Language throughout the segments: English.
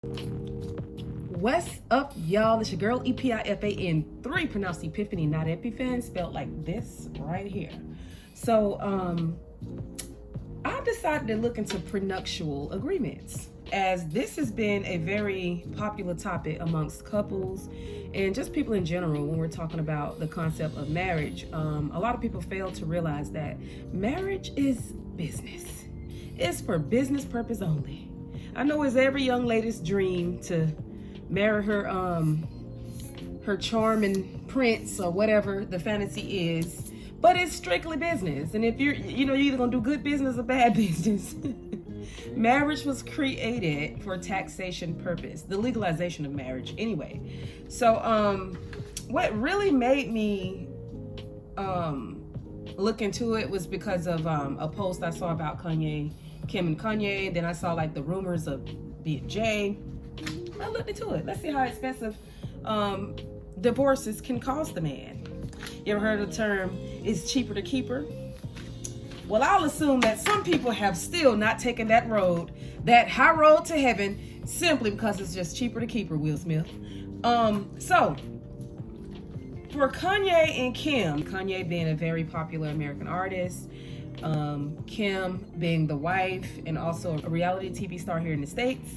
What's up, y'all? It's your girl EPIFAN3, pronounced Epiphany, not Epiphan, spelled like this right here. So, I decided to look into prenuptial agreements, as this has been a very popular topic amongst couples and just people in general when we're talking about the concept of marriage. A lot of people fail to realize that marriage is business. It's for business purpose only. I know it's every young lady's dream to marry her charming prince or whatever the fantasy is, but it's strictly business. And if you're either gonna do good business or bad business. Marriage was created for taxation purpose, the legalization of marriage anyway. So what really made me look into it was because of a post I saw about Kim and Kanye. Then I saw like the rumors of B&J. I looked into it. Let's see how expensive divorces can cost a man. You ever heard of the term, it's cheaper to keep her? Well, I'll assume that some people have still not taken that road, that high road to heaven, simply because it's just cheaper to keep her, Will Smith. So, for Kanye and Kim, Kanye being a very popular American artist, Kim being the wife and also a reality TV star here in the States,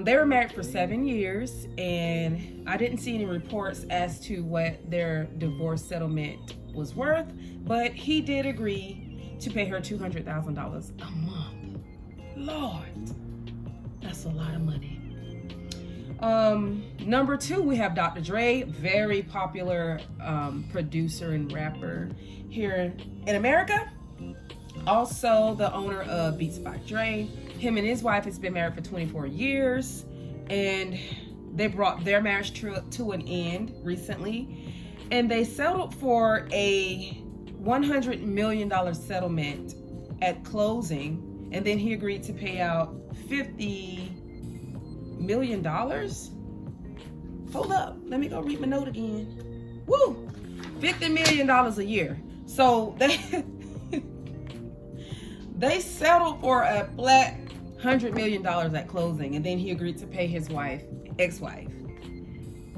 they were married for 7 years, and I didn't see any reports as to what their divorce settlement was worth, but he did agree to pay her $200,000 a month. Lord, that's a lot of money. Number 2, we have Dr. Dre, very popular producer and rapper here in America. Also the owner of Beats by Dre. Him and his wife has been married for 24 years, and they brought their marriage to an end recently, and they settled for a $100 million settlement at closing, and then he agreed to pay out $50 million. Hold up, let me go read my note again. Woo! $50 million a year. So they settled for a flat $100 million at closing, and then he agreed to pay his ex-wife,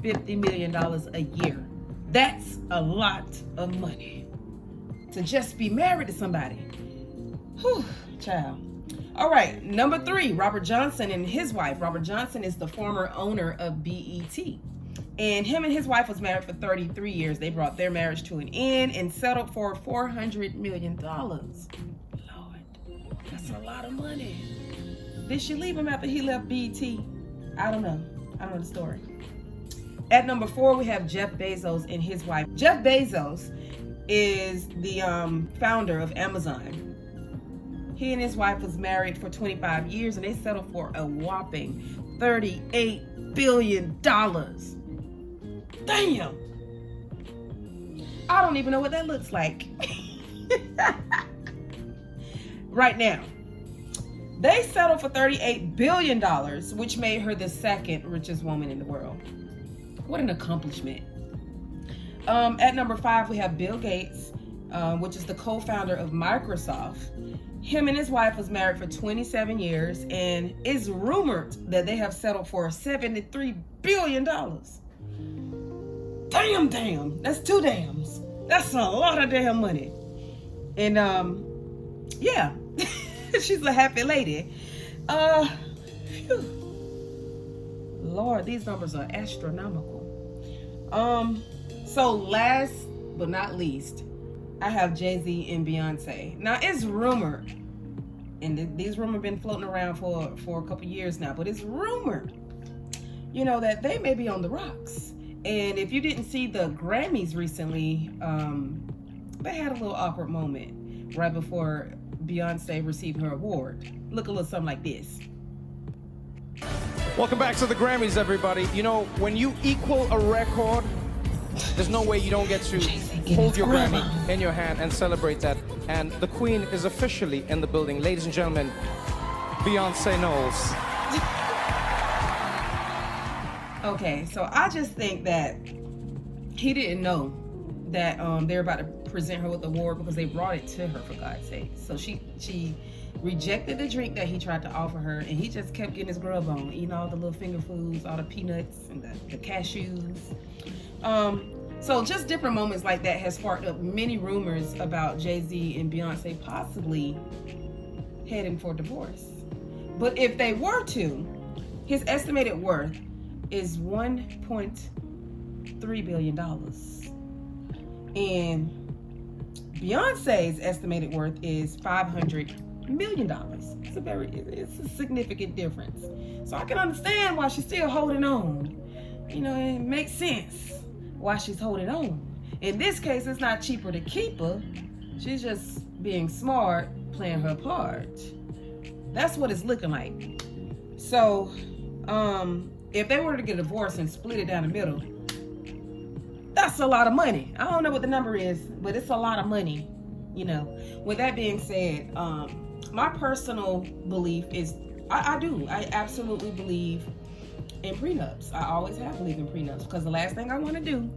$50 million a year. That's a lot of money to just be married to somebody. Whew, child. All right, number 3, Robert Johnson and his wife. Robert Johnson is the former owner of BET. And him and his wife was married for 33 years. They brought their marriage to an end and settled for $400 million. That's a lot of money. Did she leave him after he left BET? I don't know the story. At number 4, we have Jeff Bezos and his wife. Jeff Bezos is the founder of Amazon. He and his wife was married for 25 years, and they settled for a whopping $38 billion. Damn! I don't even know what that looks like. Right now. They settled for $38 billion, which made her the second richest woman in the world. What an accomplishment. At number 5, we have Bill Gates, which is the co-founder of Microsoft. Him and his wife was married for 27 years, and it's rumored that they have settled for $73 billion. Damn. That's 2 dams. That's a lot of damn money. And, yeah. She's a happy lady. Phew. Lord, these numbers are astronomical. So last but not least, I have Jay-Z and Beyonce. Now it's rumored, and these rumors have been floating around for a couple years now, but it's rumored, that they may be on the rocks. And if you didn't see the Grammys recently, they had a little awkward moment right before Beyonce received her award. Look a little something like this. Welcome back to the Grammys, everybody. When you equal a record, there's no way you don't get to hold your Grammy in your hand and celebrate that. And the Queen is officially in the building. Ladies and gentlemen, Beyonce Knowles. Okay, so I just think that he didn't know that they're about to present her with the award, because they brought it to her, for God's sake. So she rejected the drink that he tried to offer her, and he just kept getting his grub on, eating all the little finger foods, all the peanuts and the cashews. So just different moments like that has sparked up many rumors about Jay-Z and Beyonce possibly heading for divorce. But if they were to, his estimated worth is $1.3 billion. And Beyonce's estimated worth is $500 million. It's a significant difference. So I can understand why she's still holding on. You know, it makes sense why she's holding on. In this case, it's not cheaper to keep her. She's just being smart, playing her part. That's what it's looking like. So, if they were to get a divorce and split it down the middle, that's a lot of money. I don't know what the number is, but it's a lot of money. You know, with that being said, my personal belief is, I absolutely believe in prenups. I always have believed in prenups, because the last thing I want to do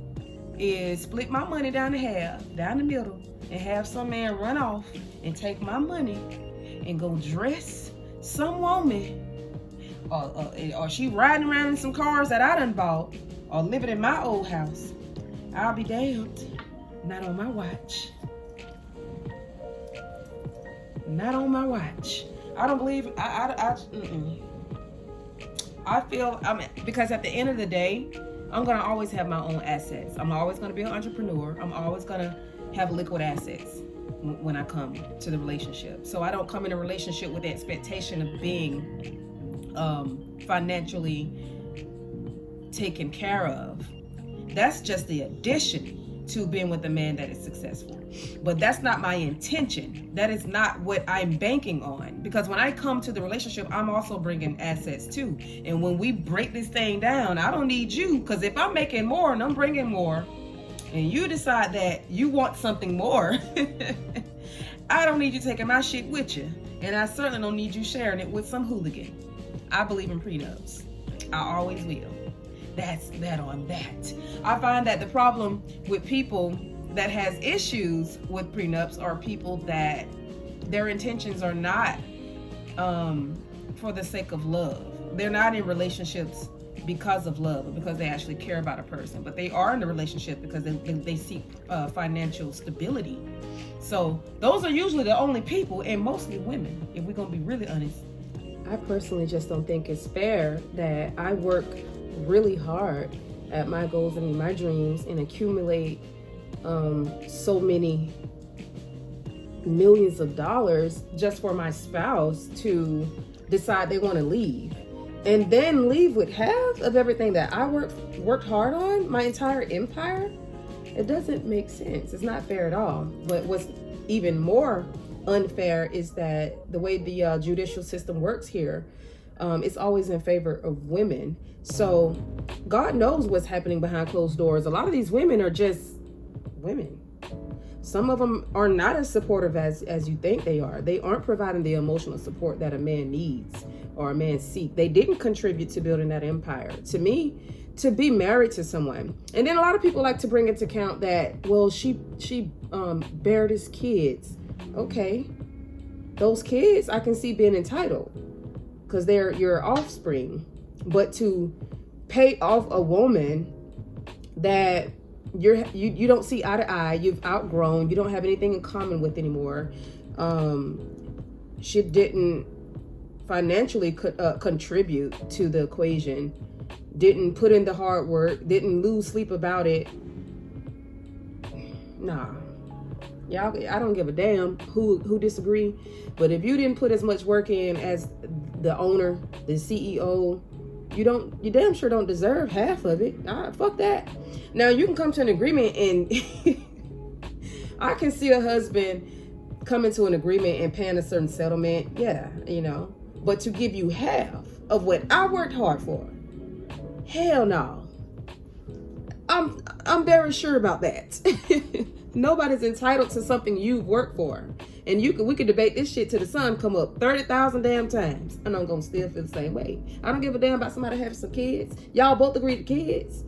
is split my money down the middle, and have some man run off and take my money and go dress some woman, or she riding around in some cars that I done bought, or living in my old house. I'll be damned. Not on my watch. Not on my watch. I don't believe. I feel, because at the end of the day, I'm gonna always have my own assets. I'm always gonna be an entrepreneur. I'm always gonna have liquid assets when I come to the relationship. So I don't come in a relationship with the expectation of being financially taken care of. That's just the addition to being with a man that is successful. But that's not my intention. That is not what I'm banking on. Because when I come to the relationship, I'm also bringing assets too. And when we break this thing down, I don't need you. Because if I'm making more and I'm bringing more, and you decide that you want something more, I don't need you taking my shit with you. And I certainly don't need you sharing it with some hooligan. I believe in prenups. I always will. That's that on that. I find that the problem with people that has issues with prenups are people that their intentions are not for the sake of love. They're not in relationships because of love or because they actually care about a person, but they are in the relationship because they seek financial stability. So those are usually the only people, and mostly women, if we're gonna be really honest. I personally just don't think it's fair that I work really hard at my goals and my dreams and accumulate so many millions of dollars just for my spouse to decide they want to leave, and then leave with half of everything that I worked hard on, my entire empire. It doesn't make sense. It's not fair at all. But what's even more unfair is that the way the judicial system works here, it's always in favor of women. So God knows what's happening behind closed doors. A lot of these women are just women. Some of them are not as supportive as you think they are. They aren't providing the emotional support that a man needs or a man seeks. They didn't contribute to building that empire. To me, to be married to someone. And then a lot of people like to bring into account that, well, she bared his kids. Okay. Those kids, I can see being entitled because they're your offspring. But to pay off a woman that you don't see eye to eye, you've outgrown, you don't have anything in common with anymore. She didn't financially contribute to the equation, didn't put in the hard work, didn't lose sleep about it. Nah, y'all, I don't give a damn who disagree, but if you didn't put as much work in as the owner, the CEO, you damn sure don't deserve half of it. Fuck that. Now you can come to an agreement, and I can see a husband coming to an agreement and paying a certain settlement. Yeah, but to give you half of what I worked hard for, hell no. I'm very sure about that. Nobody's entitled to something you've worked for. And we could debate this shit till the sun come up 30,000 damn times, and I'm gonna still feel the same way. I don't give a damn about somebody having some kids. Y'all both agree to kids.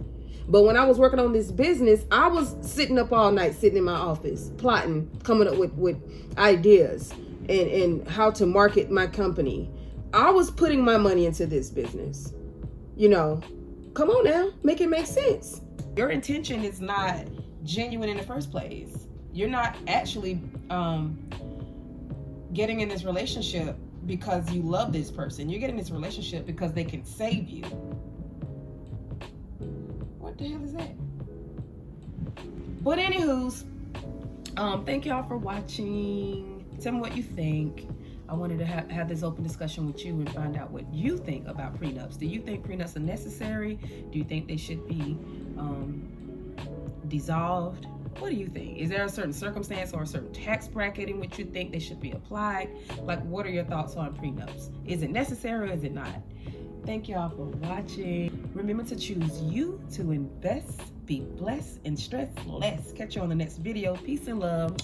But when I was working on this business, I was sitting up all night, sitting in my office, plotting, coming up with ideas. and how to market my company. I was putting my money into this business. You know, come on now, make it make sense. Your intention is not genuine in the first place. You're not actually getting in this relationship because you love this person. You're getting this relationship because they can save you. What the hell is that? But anywho's, thank y'all for watching. Tell me what you think. I wanted to have this open discussion with you and find out what you think about prenups. Do you think prenups are necessary? Do you think they should be dissolved? What do you think? Is there a certain circumstance or a certain tax bracket in which you think they should be applied? Like, what are your thoughts on prenups? Is it necessary or is it not? Thank y'all for watching. Remember to choose you to invest, be blessed, and stress less. Catch you on the next video. Peace and love.